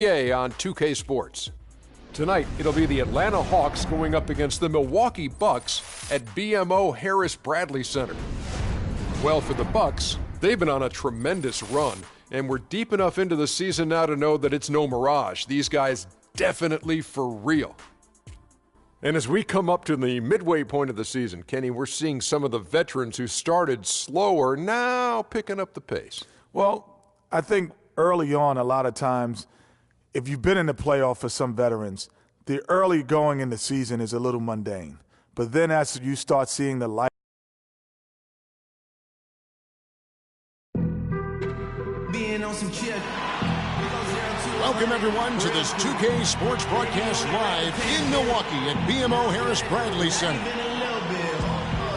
On 2K Sports. Tonight, it'll be the Atlanta Hawks going up against the Milwaukee Bucks at BMO Harris Bradley Center. Well, for the Bucks, they've been on a tremendous run, and we're deep enough into the season now to know that it's no mirage. These guys definitely for real. And as we come up to the midway point of the season, Kenny, we're seeing some of the veterans who started slower now picking up the pace. Well, I think early on, a lot of times, if you've been in the playoff for some veterans, the early going in the season is a little mundane. But then as you start seeing the light. Welcome, everyone, to this 2K Sports Broadcast live in Milwaukee at BMO Harris Bradley Center.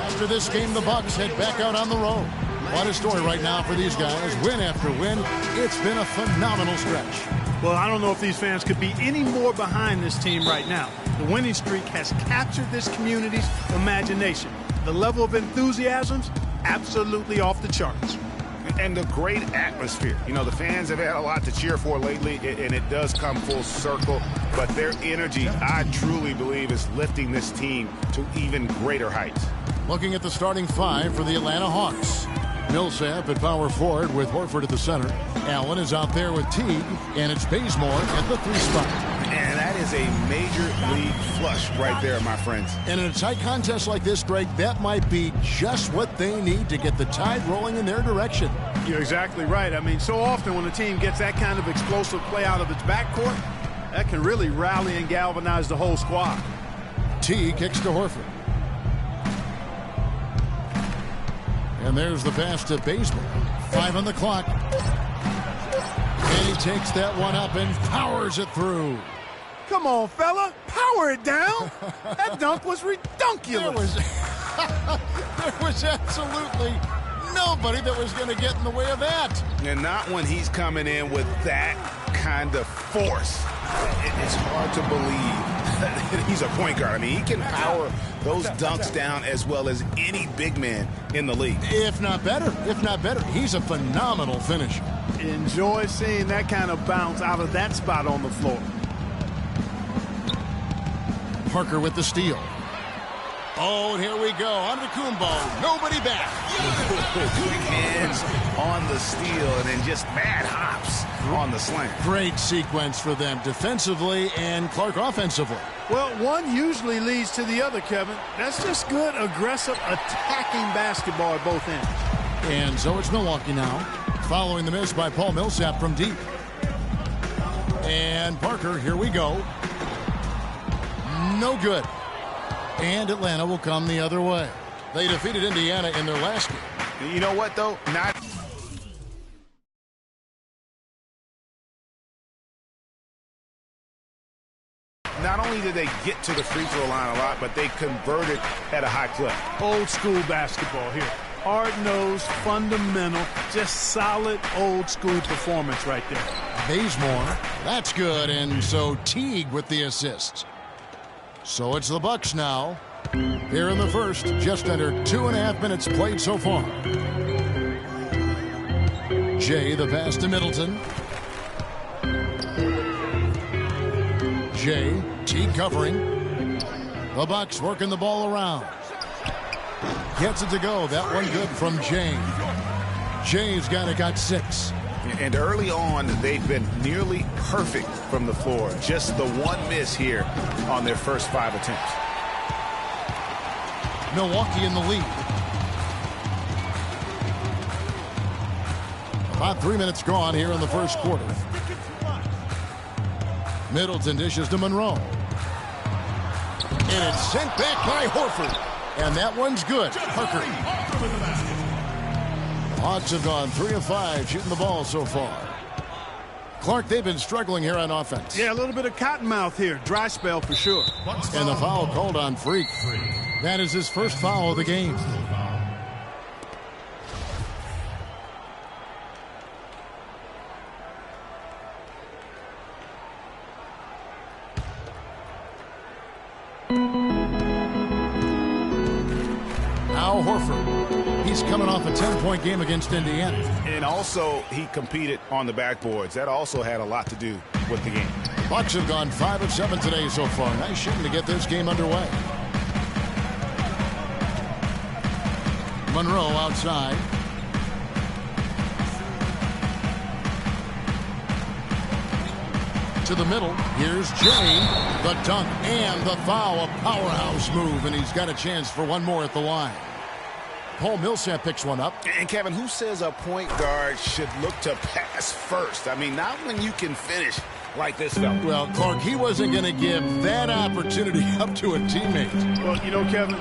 After this game, the Bucks head back out on the road. What a story right now for these guys. Win after win. It's been a phenomenal stretch. Well, I don't know if these fans could be any more behind this team right now. The winning streak has captured this community's imagination. The level of enthusiasm's absolutely off the charts. And the great atmosphere. You know, the fans have had a lot to cheer for lately, and it does come full circle. But their energy, I truly believe, is lifting this team to even greater heights. Looking at the starting five for the Atlanta Hawks. Millsap at power forward with Horford at the center. Allen is out there with Teague, and it's Bazemore at the 3 spot. And that is a major league flush right there, my friends. And in a tight contest like this, Greg, that might be just what they need to get the tide rolling in their direction. You're exactly right. I mean, so often when a team gets that kind of explosive play out of its backcourt, that can really rally and galvanize the whole squad. Teague kicks to Horford. And there's the pass to Bazemore. 5 on the clock. And he takes that one up and powers it through. Come on, fella. Power it down. That dunk was redunculous. There was absolutely nobody that was going to get in the way of that. And not when he's coming in with that kind of force. It's hard to believe that he's a point guard. I mean, he can power those dunks down as well as any big man in the league. If not better. He's a phenomenal finisher. Enjoy seeing that kind of bounce out of that spot on the floor. Parker with the steal. Oh, and here we go. Antetokounmpo. Nobody back. Quick hands on the steal and then just mad hops on the slam. Great sequence for them defensively and Clark offensively. Well, one usually leads to the other, Kevin. That's just good, aggressive, attacking basketball at both ends. And so it's Milwaukee now, following the miss by Paul Millsap from deep. And Parker, here we go. No good. And Atlanta will come the other way. They defeated Indiana in their last game. You know what, though? Not only did they get to the free throw line a lot, but they converted at a high clip. Old school basketball here. Hard-nosed, fundamental, just solid old school performance right there. Bazemore, that's good, and so Teague with the assist. So it's the Bucks now. Here in the first, just under 2.5 minutes played so far. Jay, the pass to Middleton. Jay, Teague covering. The Bucks working the ball around. Gets it to go. That one good from Jay. Jay's got 6. And early on, they've been nearly perfect from the floor. Just the one miss here on their first 5 attempts. Milwaukee in the lead. About 3 minutes gone here in the first quarter. Middleton dishes to Monroe. And it's sent back by Horford. And that one's good. Parker. Hawks have gone 3 of 5 shooting the ball so far. Clark, they've been struggling here on offense. Yeah, a little bit of cottonmouth here. Dry spell for sure. And the foul called on Freak. That is his first foul of the game. Now Horford. He's coming off a 10-point game against Indiana. And also, he competed on the backboards. That also had a lot to do with the game. Bucks have gone 5 of 7 today so far. Nice shooting to get this game underway. Monroe outside. To the middle. Here's Jay. The dunk and the foul. A powerhouse move, and he's got a chance for one more at the line. Paul Millsap picks one up. And Kevin, who says a point guard should look to pass first? I mean, not when you can finish like this fella. Well, Clark, he wasn't going to give that opportunity up to a teammate. Well, you know, Kevin,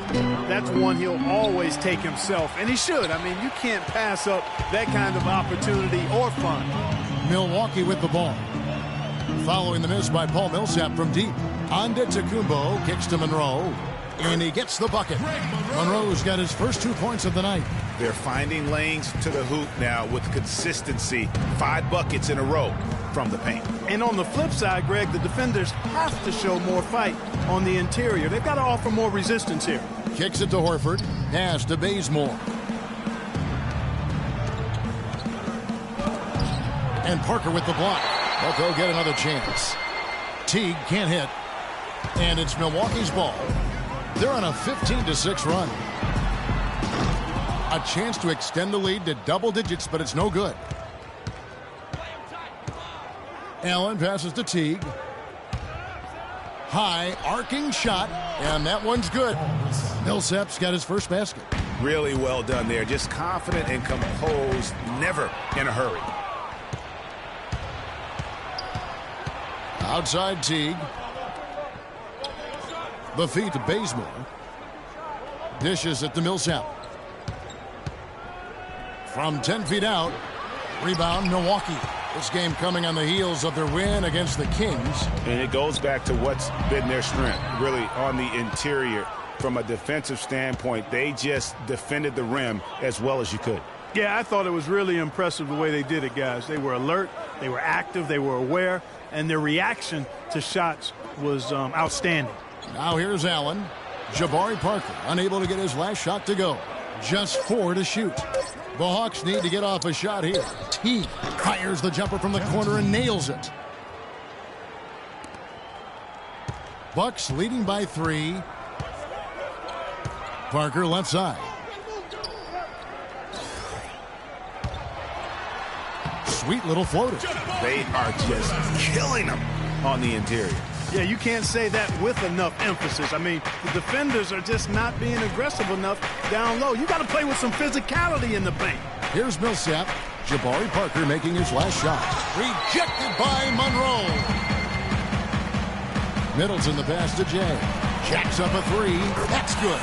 that's one he'll always take himself, and he should. I mean, you can't pass up that kind of opportunity or fun. Milwaukee with the ball. Following the miss by Paul Millsap from deep. Antetokounmpo kicks to Monroe. And he gets the bucket. Monroe's got his first 2 points of the night. They're finding lanes to the hoop now with consistency. 5 buckets in a row from the paint. And on the flip side, Greg, the defenders have to show more fight on the interior. They've got to offer more resistance here. Kicks it to Horford. Pass to Bazemore. And Parker with the block. But they'll get another chance. Teague can't hit. And it's Milwaukee's ball. They're on a 15-6 run. A chance to extend the lead to double digits, but it's no good. Allen passes to Teague. High, arcing shot, and that one's good. Millsap's got his first basket. Really well done there. Just confident and composed, never in a hurry. Outside Teague. The feed to Bazemore. Dishes it to Millsap. From 10 feet out. Rebound Milwaukee. This game coming on the heels of their win against the Kings. And it goes back to what's been their strength, really on the interior. From a defensive standpoint, they just defended the rim as well as you could. Yeah, I thought it was really impressive the way they did it, guys. They were alert, they were active, they were aware, and their reaction to shots was outstanding. Now here's Allen. Jabari Parker unable to get his last shot to go. Just 4 to shoot. The Hawks need to get off a shot here. Teague fires the jumper from the corner and nails it. Bucks leading by 3. Parker left side. Sweet little floater. They are just killing them on the interior. Yeah, you can't say that with enough emphasis. I mean, the defenders are just not being aggressive enough down low. You got to play with some physicality in the paint. Here's Millsap. Jabari Parker making his last shot. Rejected by Monroe. Middleton the pass to Jay. Jacks up a 3. That's good.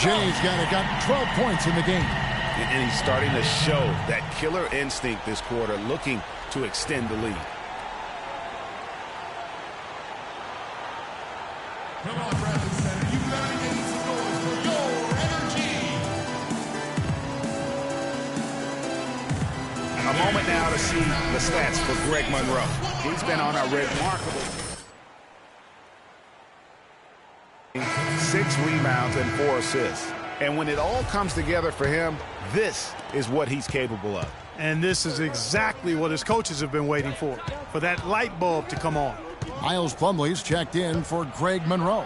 Jay's got 12 points in the game. And he's starting to show that killer instinct this quarter, looking to extend the lead. Come on, Bradley Center. You gotta make some noise for your energy. A moment now to see the stats for Greg Monroe. He's been on a remarkable 6 rebounds and 4 assists. And when it all comes together for him, this is what he's capable of. And this is exactly what his coaches have been waiting for that light bulb to come on. Miles Plumlee's checked in for Greg Monroe.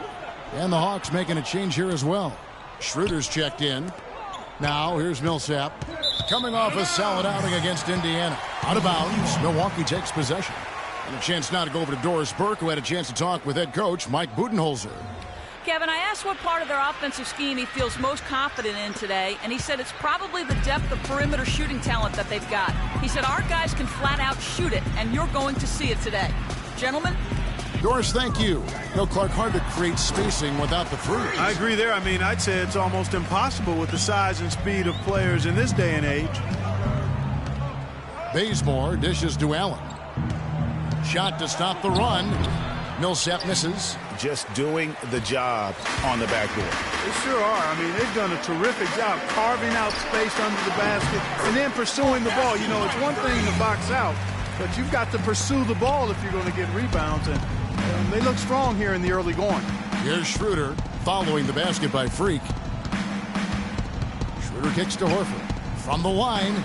And the Hawks making a change here as well. Schroeder's checked in. Now here's Millsap. Coming off a solid outing against Indiana. Out of bounds, Milwaukee takes possession. And a chance now to go over to Doris Burke, who had a chance to talk with head coach Mike Budenholzer. Kevin, I asked what part of their offensive scheme he feels most confident in today, and he said it's probably the depth of perimeter shooting talent that they've got. He said our guys can flat out shoot it, and you're going to see it today. Gentlemen? Doris, thank you. No, Clark, hard to create spacing without the free. I agree there. I mean, I'd say it's almost impossible with the size and speed of players in this day and age. Bazemore dishes to Allen. Shot to stop the run. Millsap misses. Just doing the job on the backboard. They sure are. I mean, they've done a terrific job carving out space under the basket and then pursuing the ball. You know, it's one thing to box out, but you've got to pursue the ball if you're going to get rebounds. And they look strong here in the early going. Here's Schroeder following the basket by Freak. Schroeder kicks to Horford. From the line,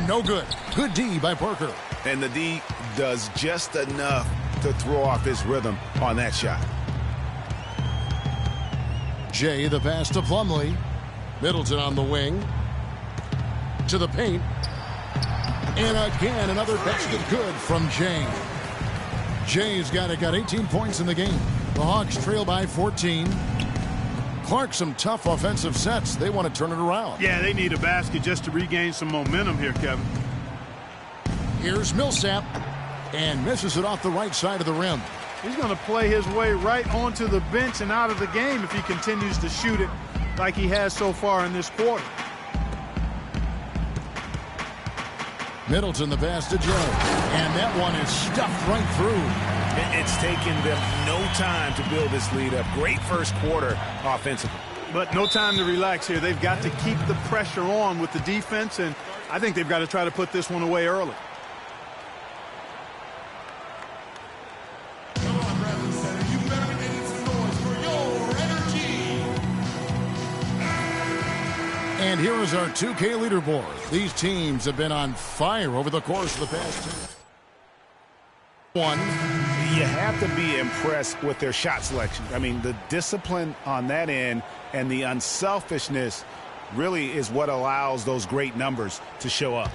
no good. Good D by Parker. And the D does just enough to throw off his rhythm on that shot. Jay, the pass to Plumlee. Middleton on the wing. To the paint. And again, another basket good from Jay. Jay's got 18 points in the game. The Hawks trail by 14. Clark, some tough offensive sets. They want to turn it around. Yeah, they need a basket just to regain some momentum here, Kevin. Here's Millsap. And misses it off the right side of the rim. He's going to play his way right onto the bench and out of the game if he continues to shoot it like he has so far in this quarter. Middleton, the pass to Jay. And that one is stuffed right through. It's taken them no time to build this lead up. Great first quarter offensively. But no time to relax here. They've got to keep the pressure on with the defense, and I think they've got to try to put this one away early. Come on, Bradley Center. You better make some noise for your energy. And here is our 2K leaderboard. These teams have been on fire over the course of the past one. You have to be impressed with their shot selection. I mean, the discipline on that end and the unselfishness really is what allows those great numbers to show up.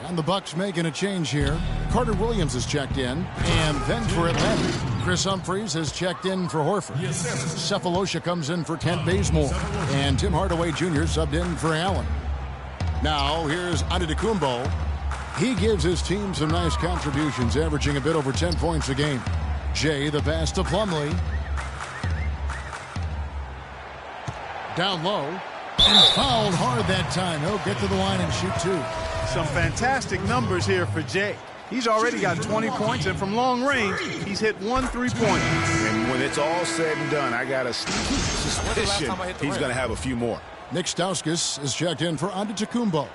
And the Bucks making a change here. Carter Williams has checked in. And then for Atlanta, Chris Humphries has checked in for Horford. Cephalosha comes in for Kent Bazemore. And Tim Hardaway Jr. subbed in for Allen. Now here's Antetokounmpo. He gives his team some nice contributions, averaging a bit over 10 points a game. Jay, the pass to Plumlee. Down low. And fouled hard that time. He'll get to the line and shoot two. Some fantastic numbers here for Jay. He's already got 20 points, and from long range, he's hit 1 3-pointer. And when it's all said and done, I got a suspicion he's going to have a few more. Nick Stauskas is checked in for Antetokounmpo.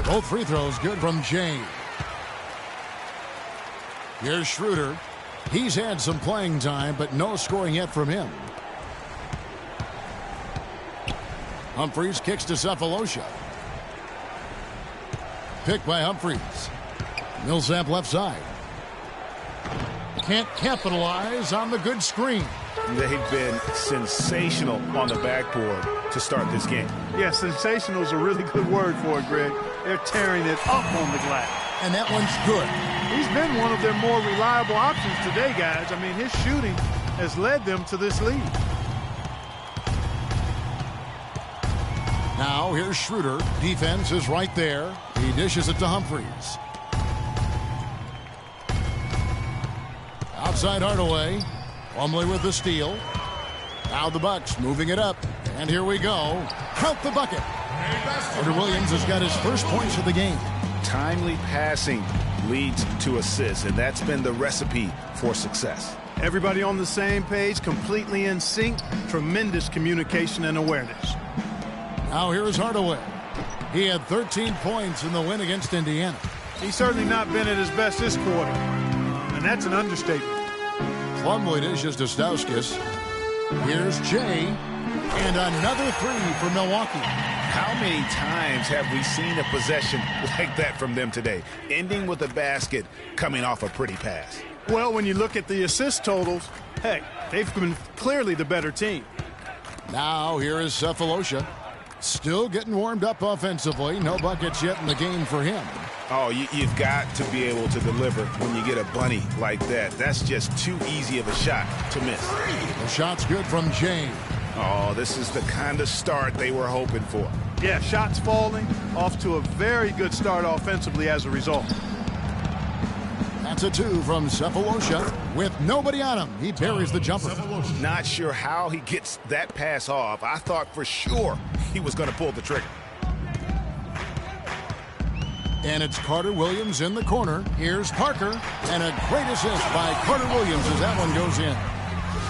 Both free throws good from Jay. Here's Schroeder. He's had some playing time, but no scoring yet from him. Humphries kicks to Cephalosha. Picked by Humphries. Millsap left side. Can't capitalize on the good screen. They've been sensational on the backboard to start this game. Yeah, sensational is a really good word for it, Greg. They're tearing it up on the glass. And that one's good. He's been one of their more reliable options today, guys. I mean, his shooting has led them to this lead. Now here's Schroeder. Defense is right there. He dishes it to Humphries. Outside Hardaway. Plumlee with the steal. Now the Bucks moving it up. And here we go. Count the bucket. Carter Williams has got his first points of the game. Timely passing leads to assists, and that's been the recipe for success. Everybody on the same page, completely in sync. Tremendous communication and awareness. Now here is Hardaway. He had 13 points in the win against Indiana. He's certainly not been at his best this quarter, and that's an understatement. Plumlee dishes to Stauskas. Here's Jay. And another three for Milwaukee. How many times have we seen a possession like that from them today, ending with a basket coming off a pretty pass? Well, when you look at the assist totals, heck, they've been clearly the better team. Now here is Cephalosha. Still getting warmed up offensively. No buckets yet in the game for him. Oh, you've got to be able to deliver when you get a bunny like that. That's just too easy of a shot to miss. The shot's good from Jay. Oh, this is the kind of start they were hoping for. Yeah, shots falling, off to a very good start offensively as a result. That's a two from Cephalosha. With nobody on him, he buries the jumper. Not sure how he gets that pass off. I thought for sure he was going to pull the trigger. And it's Carter Williams in the corner. Here's Parker. And a great assist by Carter Williams as that one goes in.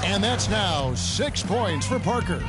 And that's now 6 points for Parker.